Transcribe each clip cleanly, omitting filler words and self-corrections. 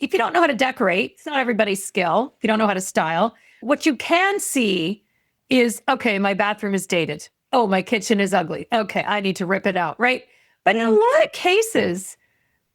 if you don't know how to decorate, it's not everybody's skill. If you don't know how to style, what you can see is, okay, my bathroom is dated. Oh, my kitchen is ugly. Okay, I need to rip it out, right? But in a lot of cases,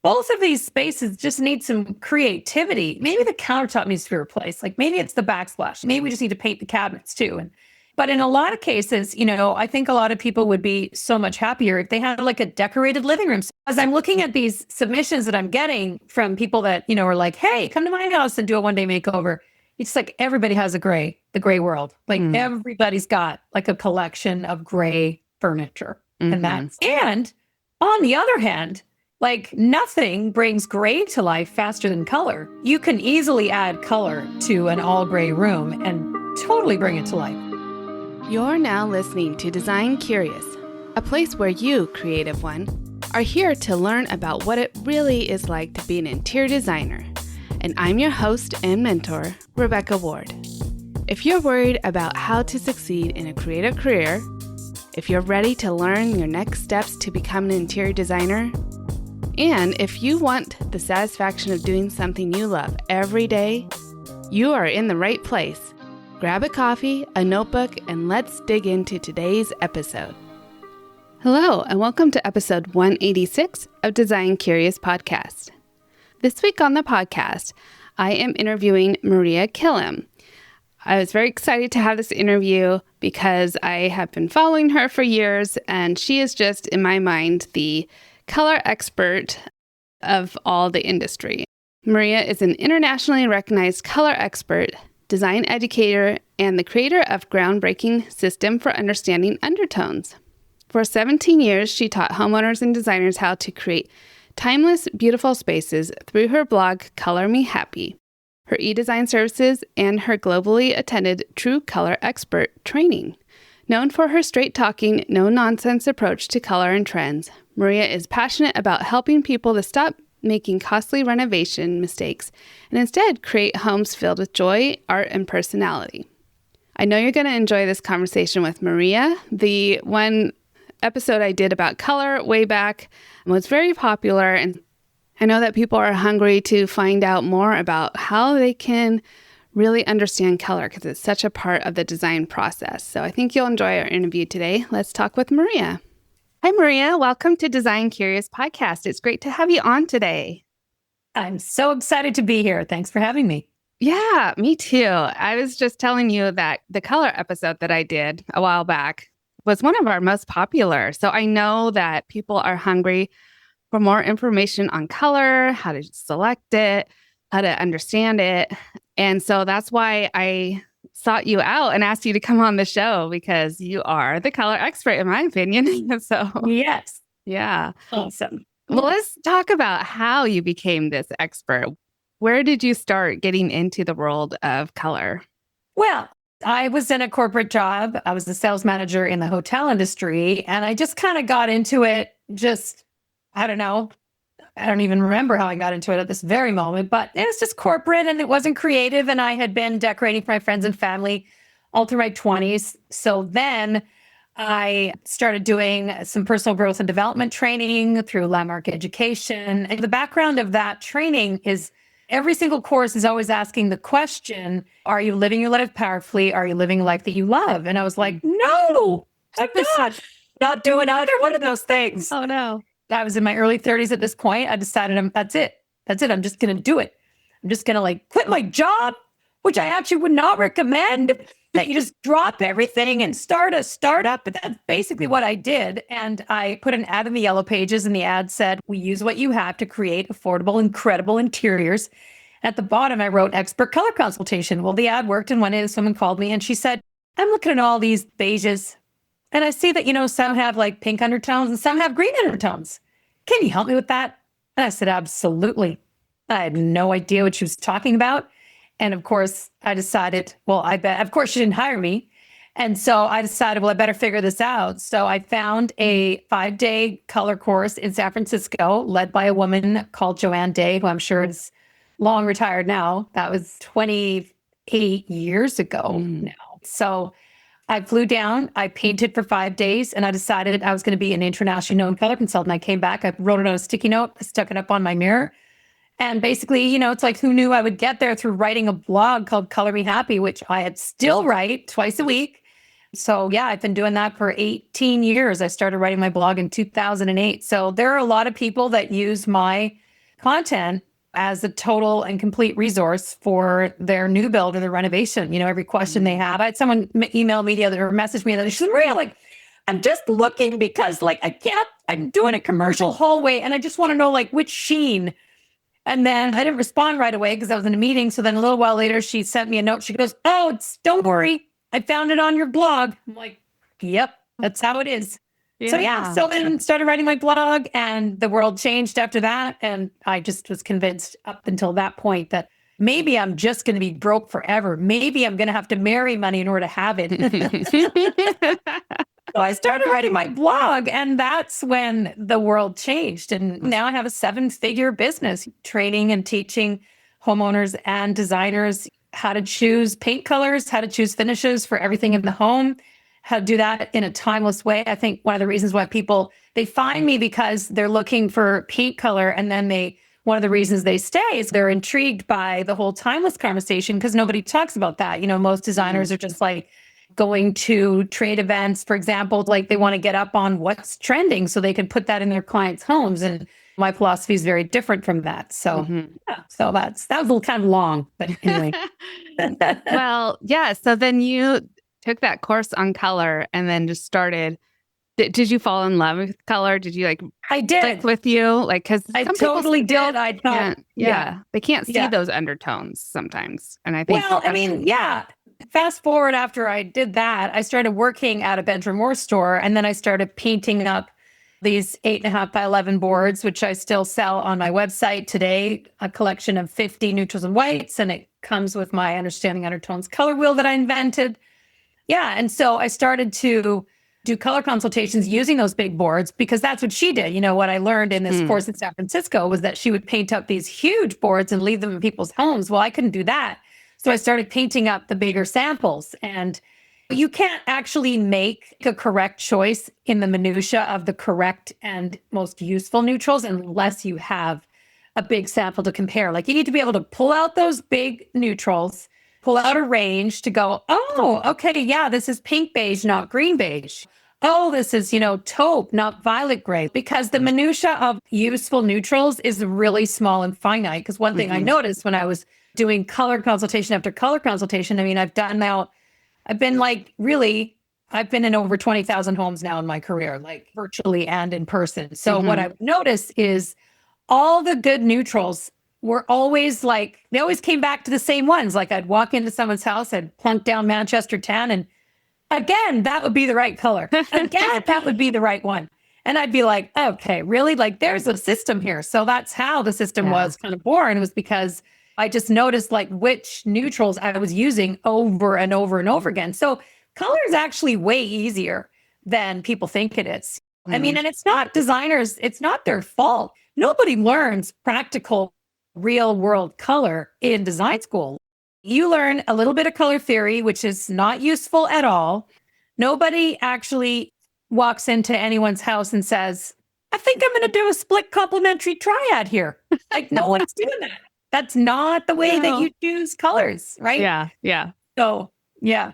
both of these spaces just need some creativity. Maybe the countertop needs to be replaced. Like maybe it's the backsplash. Maybe we just need to paint the cabinets too. But in a lot of cases, I think a lot of people would be so much happier if they had like a decorated living room. So as I'm looking at these submissions that I'm getting from people that, are like, hey, come to my house and do a one-day makeover. It's like everybody has the gray world. Like everybody's got like a collection of gray furniture. And on the other hand, like nothing brings gray to life faster than color. You can easily add color to an all gray room and totally bring it to life. You're now listening to Design Curious, a place where you, creative one, are here to learn about what it really is like to be an interior designer. And I'm your host and mentor, Rebecca Ward. If you're worried about how to succeed in a creative career, if you're ready to learn your next steps to become an interior designer, and if you want the satisfaction of doing something you love every day, you are in the right place. Grab a coffee, a notebook, and let's dig into today's episode. Hello, and welcome to episode 186 of Design Curious Podcast. This week on the podcast, I am interviewing Maria Killam. I was very excited to have this interview because I have been following her for years, and she is just, in my mind, the color expert of all the industry. Maria is an internationally recognized color expert, design educator, and the creator of groundbreaking system for understanding undertones. For 17 years, she taught homeowners and designers how to create timeless, beautiful spaces through her blog, Color Me Happy, her e-design services, and her globally attended True Color Expert training. Known for her straight-talking, no-nonsense approach to color and trends, Maria is passionate about helping people to stop making costly renovation mistakes and instead create homes filled with joy, art, and personality. I know you're going to enjoy this conversation with Maria. The one episode I did about color way back was very popular, and I know that people are hungry to find out more about how they can really understand color because it's such a part of the design process. So I think you'll enjoy our interview today. Let's talk with Maria. Hi, Maria. Welcome to Design Curious Podcast. It's great to have you on today. I'm so excited to be here. Thanks for having me. Yeah, me too. I was just telling you that the color episode that I did a while back was one of our most popular. So I know that people are hungry for more information on color, how to select it, how to understand it. And so that's why I sought you out and asked you to come on the show because you are the color expert, in my opinion. So yes. Yeah. Awesome. Well, let's talk about how you became this expert. Where did you start getting into the world of color? Well, I was in a corporate job. I was the sales manager in the hotel industry, and I just kind of got into it. I don't know. I don't even remember how I got into it at this very moment, but it was just corporate and it wasn't creative. And I had been decorating for my friends and family all through my 20s. So then I started doing some personal growth and development training through Landmark Education. And the background of that training is every single course is always asking the question, are you living your life powerfully? Are you living a life that you love? And I was like, no, I'm not doing either one of those things. Oh, no. I was in my early 30s at this point. I decided that's it. I'm just going to do it. I'm just going to quit my job, which I actually would not recommend that you just drop everything and start a startup. But that's basically what I did. And I put an ad in the Yellow Pages, and the ad said, we use what you have to create affordable, incredible interiors. At the bottom, I wrote expert color consultation. Well, the ad worked, and one day someone called me and she said, I'm looking at all these beiges, and I see that, some have pink undertones and some have green undertones. Can you help me with that? And I said, absolutely. I had no idea what she was talking about. And of course, I decided, of course she didn't hire me. And so I decided, I better figure this out. So I found a 5-day color course in San Francisco led by a woman called Joanne Day, who I'm sure is long retired now. That was 28 years ago now. So I flew down, I painted for 5 days, and I decided I was going to be an internationally known color consultant. I came back, I wrote it on a sticky note, I stuck it up on my mirror, And basically, it's like, who knew I would get there through writing a blog called Color Me Happy, which I had still write twice a week. So yeah, I've been doing that for 18 years. I started writing my blog in 2008. So there are a lot of people that use my content as a total and complete resource for their new build or their renovation. Every question they have. I had someone email me the other or message me the other. She said, Maria, like, I'm just looking because like I'm doing a commercial hallway and I just want to know like which sheen. And then I didn't respond right away because I was in a meeting. So then a little while later, she sent me a note. She goes, "Oh, don't worry. I found it on your blog." I'm like, "Yep, that's how it is." Yeah. So then started writing my blog and the world changed after that. And I just was convinced up until that point that maybe I'm just going to be broke forever. Maybe I'm going to have to marry money in order to have it. So I started writing my blog, and that's when the world changed. And now I have a 7-figure business training and teaching homeowners and designers how to choose paint colors, how to choose finishes for everything in the home, how to do that in a timeless way. I think one of the reasons why they find me because they're looking for paint color, and then one of the reasons they stay is they're intrigued by the whole timeless conversation because nobody talks about that. Most designers are just like, going to trade events, for example, like they want to get up on what's trending so they can put that in their clients' homes. And my philosophy is very different from that. So, so that was a little kind of long, but anyway. Well, yeah. So then you took that course on color and then just started. Did you fall in love with color? Did you like? I did. Click with you, like, because I totally did. I thought, they can't see those undertones sometimes, and I think. Well, I mean, fast forward after I did that, I started working at a Benjamin Moore store, and then I started painting up these 8.5 by 11 boards, which I still sell on my website today, a collection of 50 neutrals and whites, and it comes with my Understanding Undertones color wheel that I invented. Yeah, and so I started to do color consultations using those big boards because that's what she did. What I learned in this course in San Francisco was that she would paint up these huge boards and leave them in people's homes. Well, I couldn't do that. So I started painting up the bigger samples, and you can't actually make a correct choice in the minutia of the correct and most useful neutrals unless you have a big sample to compare. Like you need to be able to pull out those big neutrals, pull out a range to go, oh, okay, yeah, this is pink beige, not green beige. Oh, this is, taupe, not violet gray, because the minutia of useful neutrals is really small and finite. Because one thing I noticed when I was doing color consultation after color consultation, I mean, I've been in over 20,000 homes now in my career, like virtually and in person. So what I've noticed is all the good neutrals were always like, they always came back to the same ones. Like I'd walk into someone's house, I'd plunk down Manchester tan, and again, that would be the right color. Again, that would be the right one. And I'd be like, okay, really? Like there's a system here. So that's how the system was kind of born. It was because I just noticed like which neutrals I was using over and over and over again. So color is actually way easier than people think it is. I mean, and it's not designers, it's not their fault. Nobody learns practical real world color in design school. You learn a little bit of color theory, which is not useful at all. Nobody actually walks into anyone's house and says, I think I'm going to do a split complementary triad here. Like no one's doing that. That's not the way that you choose colors, right? Yeah. So, yeah.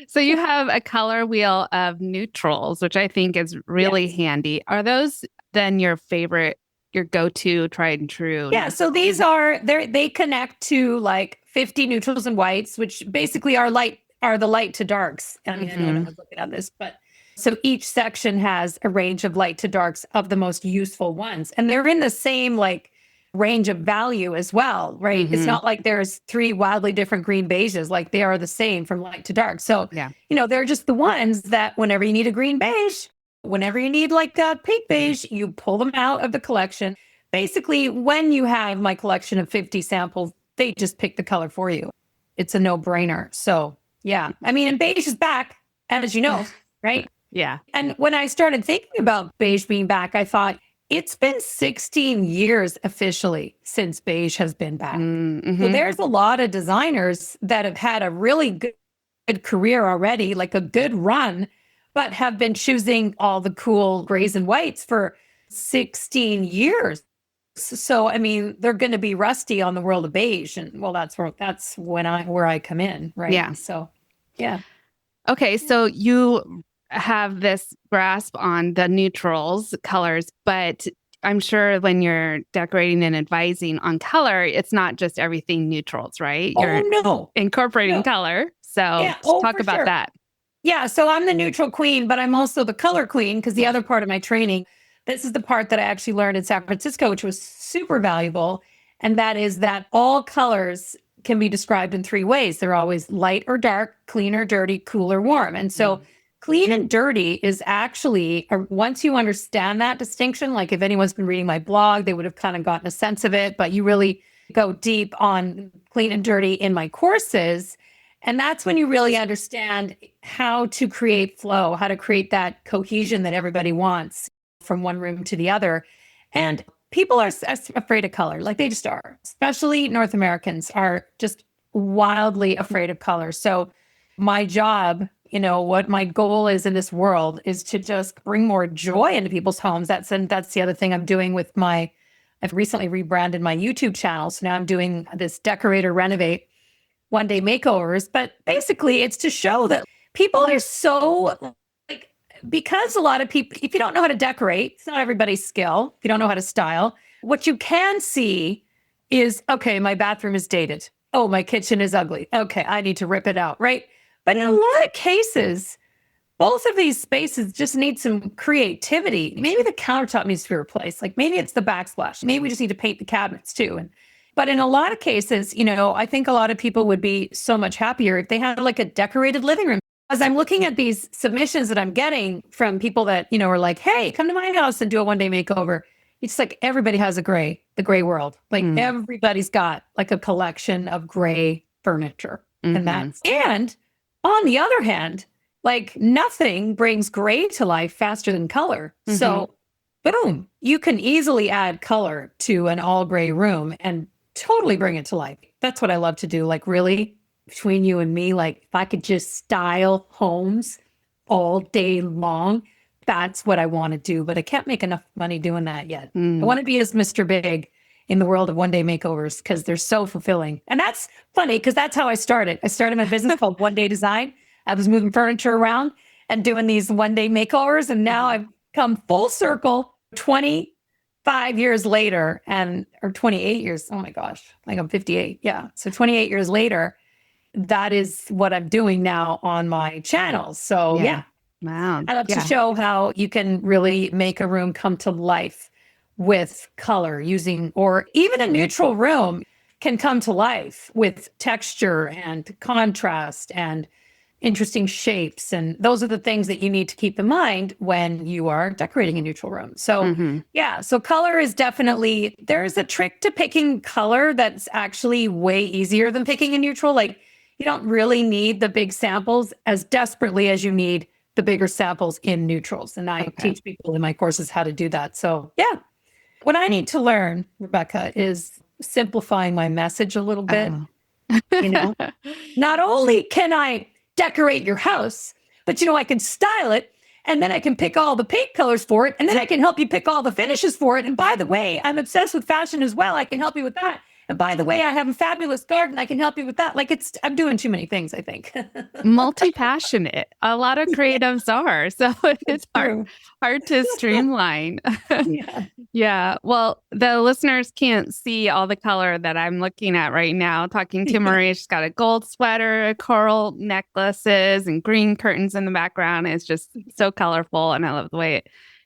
So you have a color wheel of neutrals, which I think is really handy. Are those then your favorite, your go-to tried and true? Yeah. So these they connect to like 50 neutrals and whites, which basically are the light to darks. I mean, I know I was looking at this, but so each section has a range of light to darks of the most useful ones. And they're in the same like range of value as well, right? It's not like there's 3 wildly different green beiges, like they are the same from light to dark. So, they're just the ones that whenever you need a green beige, whenever you need like that pink beige, you pull them out of the collection. Basically, when you have my collection of 50 samples, they just pick the color for you. It's a no-brainer. So, yeah. I mean, and beige is back, as you know, right? Yeah. And when I started thinking about beige being back, I thought, it's been 16 years officially since beige has been back. So there's a lot of designers that have had a really good career already, like a good run, but have been choosing all the cool grays and whites for 16 years. So, I mean, they're going to be rusty on the world of beige. And well, that's where I come in. Right. Yeah. So, yeah. Okay, so you have this grasp on the neutrals colors, but I'm sure when you're decorating and advising on color, it's not just everything neutrals, right? Oh, You're no. incorporating No. color. So Yeah. Oh, talk for about sure. that. Yeah. So I'm the neutral queen, but I'm also the color queen because the other part of my training, this is the part that I actually learned in San Francisco, which was super valuable. And that is that all colors can be described in three ways. They're always light or dark, clean or dirty, cool or warm. And so clean and dirty is actually, once you understand that distinction, like if anyone's been reading my blog, they would have kind of gotten a sense of it, but you really go deep on clean and dirty in my courses. And that's when you really understand how to create flow, how to create that cohesion that everybody wants from one room to the other. And people are afraid of color, like they just are, especially North Americans are just wildly afraid of color. So my job, what my goal is in this world is to just bring more joy into people's homes. That's the other thing I'm doing with I've recently rebranded my YouTube channel. So now I'm doing this Decorate or Renovate one-day makeovers. But basically it's to show that people are so like, because a lot of people, if you don't know how to decorate, it's not everybody's skill. If you don't know how to style, what you can see is, okay, my bathroom is dated. Oh, my kitchen is ugly. Okay, I need to rip it out, right? But in a lot of cases, both of these spaces just need some creativity. Maybe the countertop needs to be replaced. Like maybe it's the backsplash. Maybe we just need to paint the cabinets too. But in a lot of cases, I think a lot of people would be so much happier if they had like a decorated living room. As I'm looking at these submissions that I'm getting from people that, are like, hey, come to my house and do a one-day makeover. It's like everybody has the gray world. Like everybody's got like a collection of gray furniture. And on the other hand, like nothing brings gray to life faster than color. So boom, you can easily add color to an all gray room and totally bring it to life. That's what I love to do. Like really, between you and me, like if I could just style homes all day long, that's what I want to do. But I can't make enough money doing that yet. I want to be as Mr. Big in the world of one-day makeovers because they're so fulfilling. And that's funny because that's how I started. I started my business called One Day Design. I was moving furniture around and doing these one-day makeovers. And now I've come full circle 25 years later or 28 years. Oh my gosh, like I'm 58. Yeah. So 28 years later, that is what I'm doing now on my channel. So yeah. Wow. I love to show how you can really make a room come to life with color or even a neutral room can come to life with texture and contrast and interesting shapes. And those are the things that you need to keep in mind when you are decorating a neutral room. So so color is definitely, there's a trick to picking color that's actually way easier than picking a neutral. Like you don't really need the big samples as desperately as you need the bigger samples in neutrals. And I teach people in my courses how to do that. So yeah. What I need to learn, Rebecca, is simplifying my message a little bit. Not only can I decorate your house, but I can style it and then I can pick all the paint colors for it. And then I can help you pick all the finishes for it. And by the way, I'm obsessed with fashion as well. I can help you with that. And by the way, I have a fabulous garden. I can help you with that. Like I'm doing too many things, I think. Multi-passionate. A lot of creatives are. So it's hard to streamline. Yeah. Well, the listeners can't see all the color that I'm looking at right now. Talking to Maria, she's got a gold sweater, coral necklaces, and green curtains in the background. It's just so colorful. And I love the way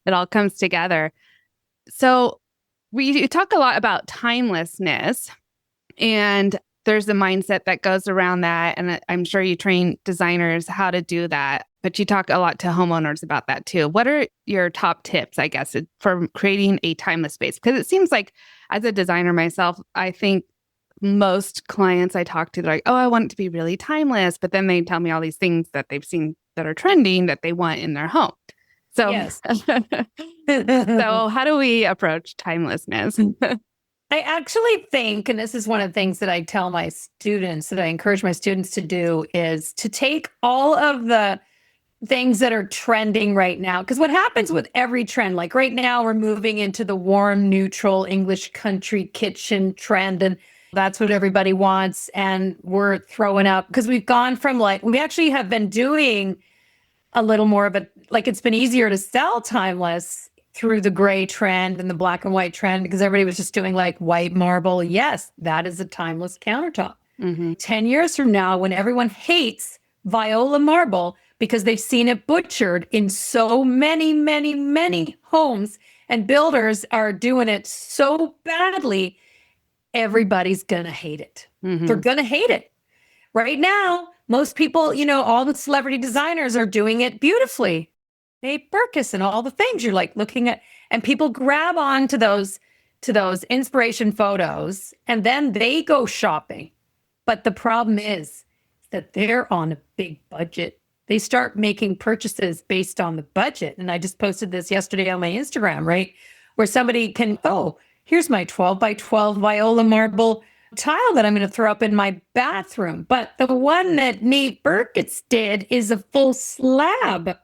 it all comes together. So we talk a lot about timelessness, and there's a mindset that goes around that. And I'm sure you train designers how to do that, but you talk a lot to homeowners about that too. What are your top tips, I guess, for creating a timeless space? Because it seems like as a designer myself, I think most clients I talk to, they're like, oh, I want it to be really timeless. But then they tell me all these things that they've seen that are trending that they want in their home. So, so how do we approach timelessness? I actually think, and this is one of the things that I tell my students, that I encourage my students to do, is to take all of the things that are trending right now. Because what happens with every trend, like right now, we're moving into the warm, neutral English country kitchen trend. And that's what everybody wants. And we're throwing up because we've gone from like, we actually have been doing a little more of a, like it's been easier to sell timeless through the gray trend and the black and white trend because everybody was just doing like white marble. Yes, that is a timeless countertop. 10 years from now, when everyone hates viola marble because they've seen it butchered in so many, many, many homes and builders are doing it so badly, everybody's going to hate it. They're going to hate it. Right now, most people, all the celebrity designers are doing it beautifully. Nate Berkus and all the things you're like looking at, and people grab on to those inspiration photos and then they go shopping. But the problem is that they're on a big budget. They start making purchases based on the budget. And I just posted this yesterday on my Instagram, right? Where somebody can, oh, here's my 12 by 12 viola marble tile that I'm going to throw up in my bathroom. But the one that Nate Berkus did is a full slab.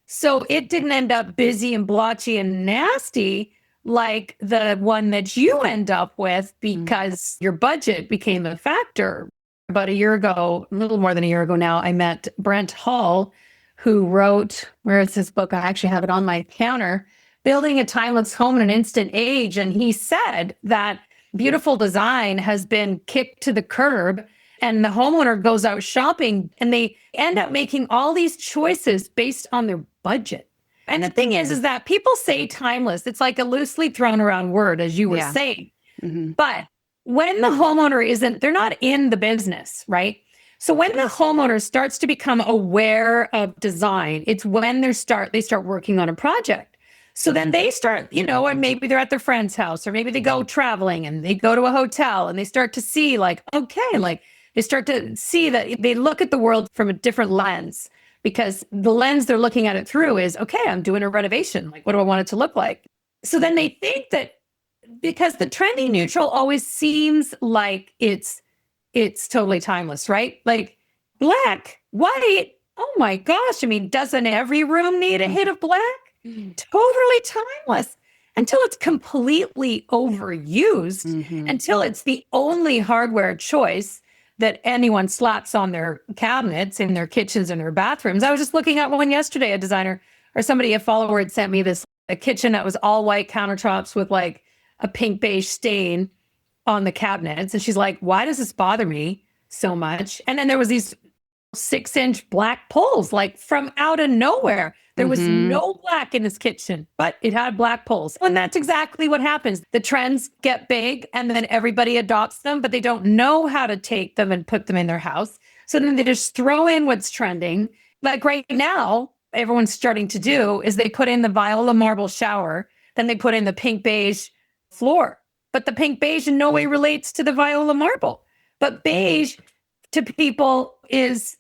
So it didn't end up busy and blotchy and nasty like the one that you end up with because your budget became a factor. About a year ago, a little more than a year ago now, I met Brent Hall, who wrote, where is this book? I actually have it on my counter, Building a Timeless Home in an Instant Age. And he said that beautiful design has been kicked to the curb and the homeowner goes out shopping and they end up making all these choices based on their budget. And the thing is that people say timeless. It's like a loosely thrown around word, as you were saying. But when the homeowner isn't, they're not in the business, right? So when the homeowner starts to become aware of design, it's when they start working on a project. So then they start, and maybe they're at their friend's house, or maybe they go traveling and they go to a hotel and they start to see like, okay, like they start to see that they look at the world from a different lens because the lens they're looking at it through is, okay, I'm doing a renovation. Like, what do I want it to look like? So then they think that because the trendy neutral always seems like it's totally timeless, right? Like black, white. Oh my gosh. I mean, doesn't every room need a hit of black? Totally timeless until it's completely overused, until it's the only hardware choice that anyone slaps on their cabinets in their kitchens and their bathrooms. I was just looking at one yesterday, a designer or somebody, a follower had sent me a kitchen that was all white countertops with like a pink beige stain on the cabinets. And she's like, why does this bother me so much? And then there was these 6-inch black poles, like from out of nowhere. There was no black in this kitchen, but it had black poles. And that's exactly what happens. The trends get big and then everybody adopts them, but they don't know how to take them and put them in their house. So then they just throw in what's trending. Like right now, everyone's starting to do is they put in the viola marble shower, then they put in the pink beige floor. But the pink beige in no way relates to the viola marble. But beige to people is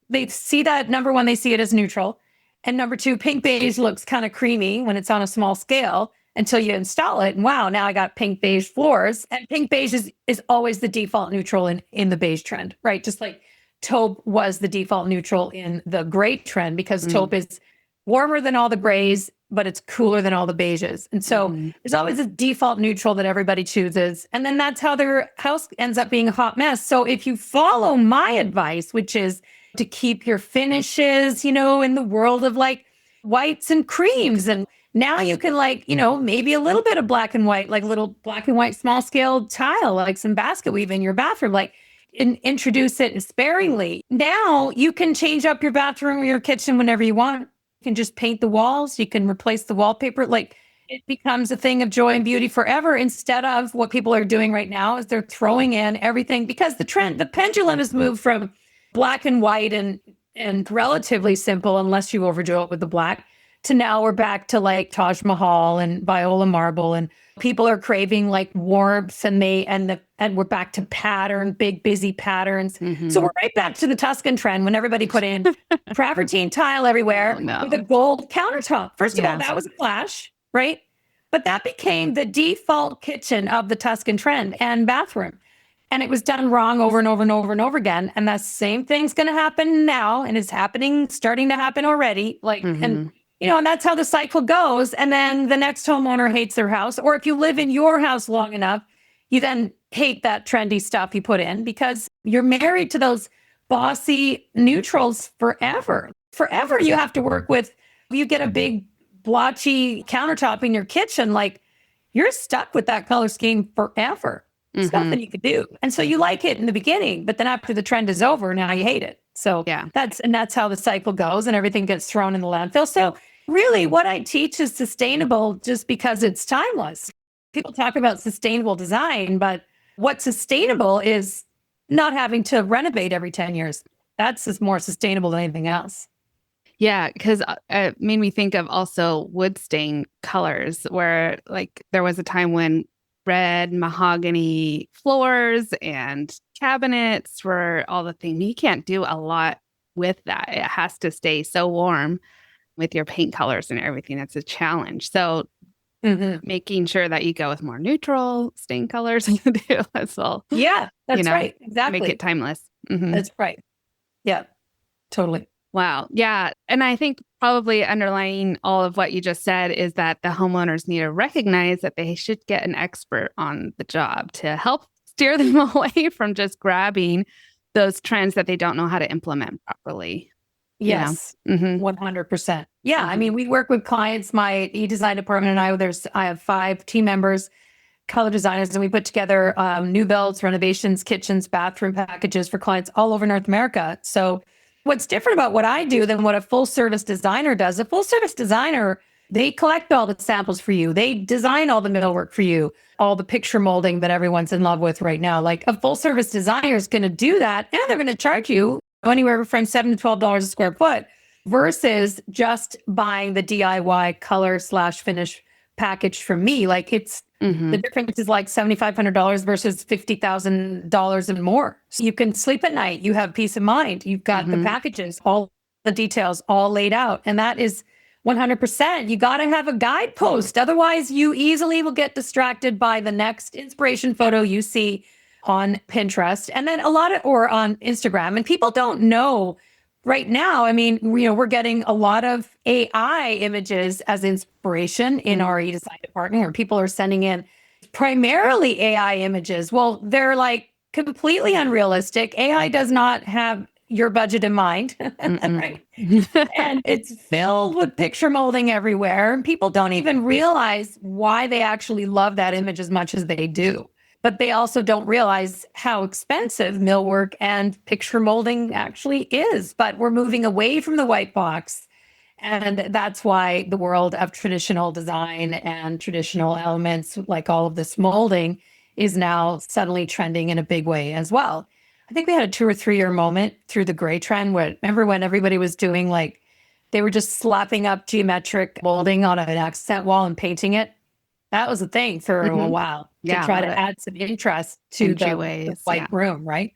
they see that, number one, they see it as neutral. And number two, pink beige looks kind of creamy when it's on a small scale until you install it. And wow, now I got pink beige floors. And pink beige is always the default neutral in the beige trend, right? Just like taupe was the default neutral in the gray trend because taupe is warmer than all the grays, but it's cooler than all the beiges. And so there's always a default neutral that everybody chooses. And then that's how their house ends up being a hot mess. So if you follow my advice, which is to keep your finishes, in the world of like whites and creams. And now you can like, maybe a little bit of black and white, like a little black and white small scale tile, like some basket weave in your bathroom, like introduce it sparingly. Now you can change up your bathroom or your kitchen whenever you want. You can just paint the walls. You can replace the wallpaper. Like it becomes a thing of joy and beauty forever instead of what people are doing right now is they're throwing in everything because the pendulum has moved from black and white and relatively simple, unless you overdo it with the black, to now we're back to like Taj Mahal and viola marble, and people are craving like warmth, and we're back to pattern, big busy patterns. So we're right back to the Tuscan trend when everybody put in travertine tile everywhere with a gold countertop. First of all, that was a flash, right? But that became the default kitchen of the Tuscan trend and bathroom. And it was done wrong over and over and over and over again. And that same thing's going to happen now, and is happening, starting to happen already. And and that's how the cycle goes. And then the next homeowner hates their house. Or if you live in your house long enough, you then hate that trendy stuff you put in because you're married to those bossy neutrals forever. Forever, you have to work with, you get a big blotchy countertop in your kitchen, like you're stuck with that color scheme forever. It's nothing you could do. And so you like it in the beginning, but then after the trend is over, now you hate it. So that's how the cycle goes, and everything gets thrown in the landfill. So really what I teach is sustainable just because it's timeless. People talk about sustainable design, but what's sustainable is not having to renovate every 10 years. That's just more sustainable than anything else. Yeah, because it made me think of also wood stain colors, where like there was a time when red mahogany floors and cabinets were all the thing. You can't do a lot with that. It has to stay so warm with your paint colors and everything. That's a challenge. So making sure that you go with more neutral stain colors too as well. Yeah, that's right. Exactly. Make it timeless. That's right. Yeah, totally. Wow. Yeah. And I think probably underlying all of what you just said is that the homeowners need to recognize that they should get an expert on the job to help steer them away from just grabbing those trends that they don't know how to implement properly. Yes, 100%. Yeah. I mean, we work with clients, my e-design department and I have 5 team members, color designers, and we put together new builds, renovations, kitchens, bathroom packages for clients all over North America. So what's different about what I do than what a full service designer does, a full service designer, they collect all the samples for you. They design all the millwork for you, all the picture molding that everyone's in love with right now. Like a full service designer is going to do that, and they're going to charge you anywhere from $7 to $12 a square foot versus just buying the DIY color/finish package from me. Like it's the difference is like $7,500 versus $50,000 and more. So you can sleep at night. You have peace of mind. You've got the packages, all the details all laid out. And that is 100%. You got to have a guidepost. Otherwise, you easily will get distracted by the next inspiration photo you see on Pinterest and then or on Instagram. And people don't know right now. I mean, we're getting a lot of AI images as inspiration in our e-design department, where people are sending in primarily AI images. Well, they're like completely unrealistic. AI does not have your budget in mind, right? And it's filled with picture molding everywhere. And people don't even realize why they actually love that image as much as they do. But they also don't realize how expensive millwork and picture molding actually is. But we're moving away from the white box. And that's why the world of traditional design and traditional elements, like all of this molding, is now suddenly trending in a big way as well. I think we had a 2 or 3 year moment through the gray trend where, remember when everybody was doing like, they were just slapping up geometric molding on an accent wall and painting it? That was a thing for a while to try to add some interest to the white room, right?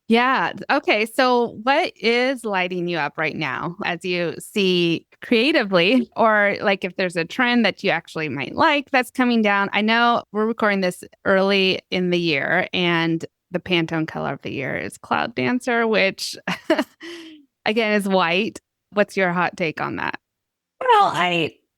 Yeah. Okay. So what is lighting you up right now as you see creatively, or like if there's a trend that you actually might like that's coming down? I know we're recording this early in the year, and the Pantone color of the year is Cloud Dancer, which again is white. What's your hot take on that? Well,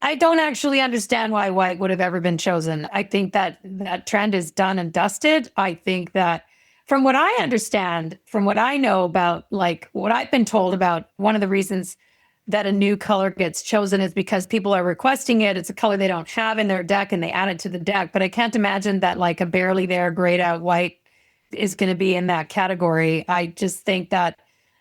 I don't actually understand why white would have ever been chosen. I think that that trend is done and dusted. I think that from what I understand, from what I know about, like what I've been told about, one of the reasons that a new color gets chosen is because people are requesting it. It's a color they don't have in their deck and they add it to the deck. But I can't imagine that like a barely there grayed out white is going to be in that category. I just think that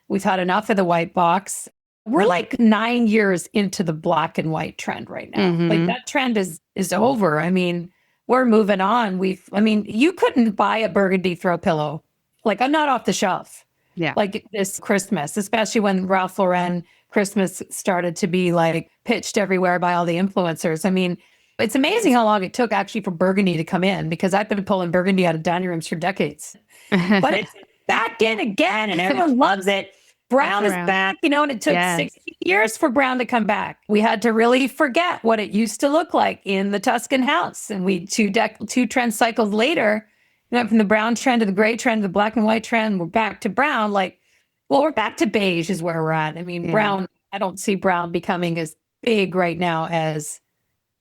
we've had enough of the white box. We're like 9 years into the black and white trend right now. Like that trend is over. I mean, we're moving on. You couldn't buy a burgundy throw pillow. Like I'm not off the shelf. Yeah. Like this Christmas, especially when Ralph Lauren Christmas started to be like pitched everywhere by all the influencers. I mean, it's amazing how long it took actually for burgundy to come in, because I've been pulling burgundy out of dining rooms for decades. But it's back in again and everyone loves it. Brown is back, and it took 60 years for brown to come back. We had to really forget what it used to look like in the Tuscan house. And two trend cycles later, We went from the brown trend to the gray trend to the black and white trend. We're back to brown. We're back to beige is where we're at. I mean, brown, I don't see brown becoming as big right now as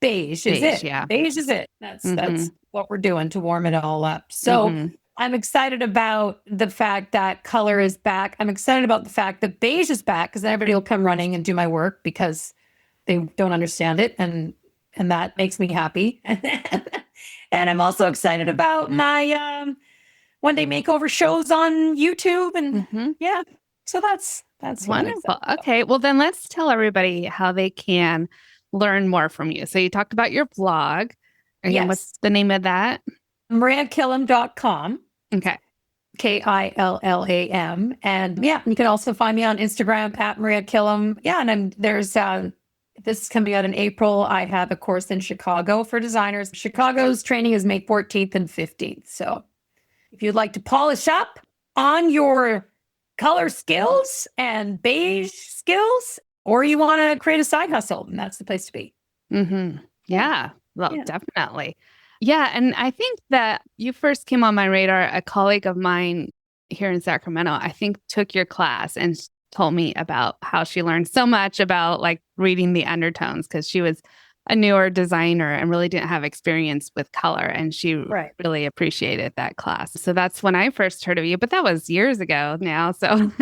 beige is it. Yeah. Beige is it. That's what we're doing to warm it all up. So I'm excited about the fact that color is back. I'm excited about the fact that beige is back because everybody will come running and do my work because they don't understand it. And that makes me happy. And I'm also excited about my one day makeover shows on YouTube. And yeah, so that's wonderful. Okay. Well, then let's tell everybody how they can learn more from you. So you talked about your blog. Again, what's the name of that? MariaKillam.com. Okay. Killam. And yeah, you can also find me on Instagram at Maria Killam. Yeah. And there's, this is coming out in April. I have a course in Chicago for designers. Chicago's training is May 14th and 15th. So if you'd like to polish up on your color skills and beige skills, or you want to create a side hustle, then that's the place to be. Yeah. Well, definitely. Yeah. And I think that you first came on my radar. A colleague of mine here in Sacramento, I think, took your class and told me about how she learned so much about reading the undertones because she was a newer designer and really didn't have experience with color. And she really appreciated that class. So that's when I first heard of you, but that was years ago now. So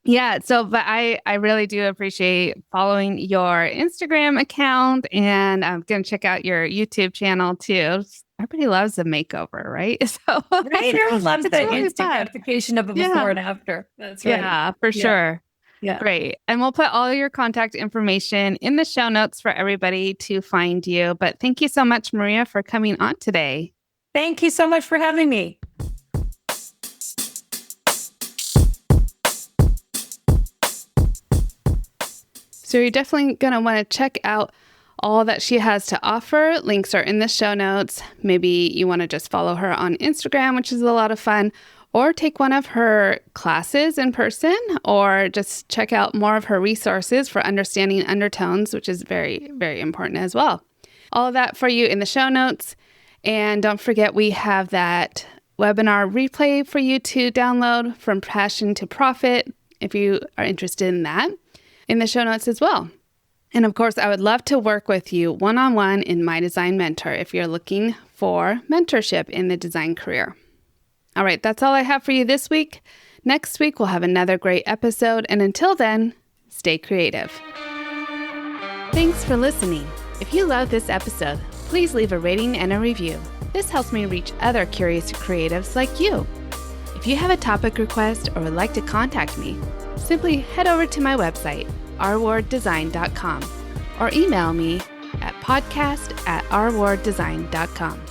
yeah. So, but I really do appreciate following your Instagram account, and I'm going to check out your YouTube channel too. Everybody loves a makeover, right? So everyone loves the instant gratification of a before and after. That's right. Yeah, for sure. Yeah. Great. And we'll put all your contact information in the show notes for everybody to find you. But thank you so much, Maria, for coming on today. Thank you so much for having me. So you're definitely going to want to check out all that she has to offer. Links are in the show notes. Maybe you want to just follow her on Instagram, which is a lot of fun, or take one of her classes in person, or just check out more of her resources for understanding undertones, which is very, very important as well. All of that for you in the show notes. And don't forget, we have that webinar replay for you to download, From Passion to Profit, if you are interested in that, in the show notes as well. And of course, I would love to work with you one-on-one in My Design Mentor if you're looking for mentorship in the design career. All right, that's all I have for you this week. Next week, we'll have another great episode. And until then, stay creative. Thanks for listening. If you love this episode, please leave a rating and a review. This helps me reach other curious creatives like you. If you have a topic request or would like to contact me, simply head over to my website, rwarddesign.com, or email me at podcast@rwarddesign.com.